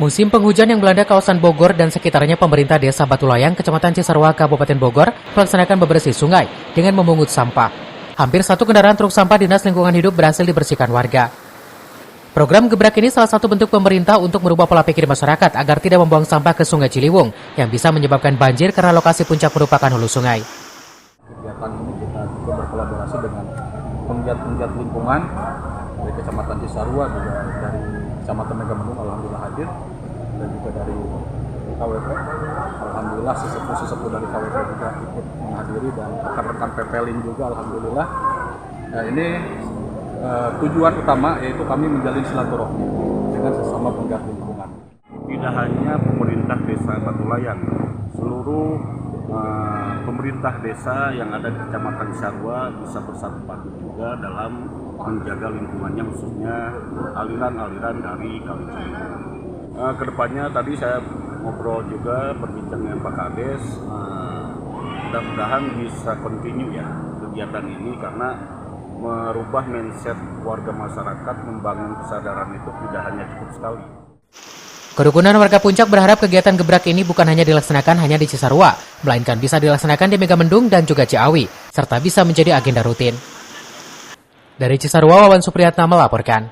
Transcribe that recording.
Musim penghujan yang melanda kawasan Bogor dan sekitarnya, pemerintah Desa Batulayang, Kecamatan Cisarua, Kabupaten Bogor, melaksanakan bebersih sungai dengan memungut sampah. Hampir 1 kendaraan truk sampah Dinas Lingkungan Hidup berhasil dibersihkan warga. Program Gebrak ini salah satu bentuk pemerintah untuk merubah pola pikir masyarakat agar tidak membuang sampah ke Sungai Ciliwung yang bisa menyebabkan banjir karena lokasi puncak merupakan hulu sungai. Kegiatan ini kita juga berkolaborasi dengan penggiat lingkungan dari Kecamatan Cisarua, juga dari Kecamatan Megamendung, alhamdulillah hadir, dan juga dari KWP. Alhamdulillah sesepuh dari KWP juga ikut menghadiri, dan rekan-rekan PPLIN juga alhamdulillah. Nah, ini tujuan utama yaitu kami menjalin silaturahmi dengan sesama penggiat lingkungan. Tidak hanya pemerintah Desa Batulayang, seluruh pemerintah desa yang ada di Kecamatan Cisarua bisa bersatu padu juga dalam menjaga lingkungannya, khususnya aliran-aliran dari Kali Ciliwung. Kedepannya tadi saya ngobrol juga, berbincang dengan Pak Kades, mudah-mudahan bisa continue ya kegiatan ini, karena merubah mindset warga masyarakat, membangun kesadaran itu tidak hanya cukup sekali. Kerukunan warga Puncak berharap kegiatan Gebrak ini bukan hanya dilaksanakan hanya di Cisarua, melainkan bisa dilaksanakan di Megamendung dan juga Ciawi, serta bisa menjadi agenda rutin. Dari Cisarua, Wawan Supriyatna melaporkan.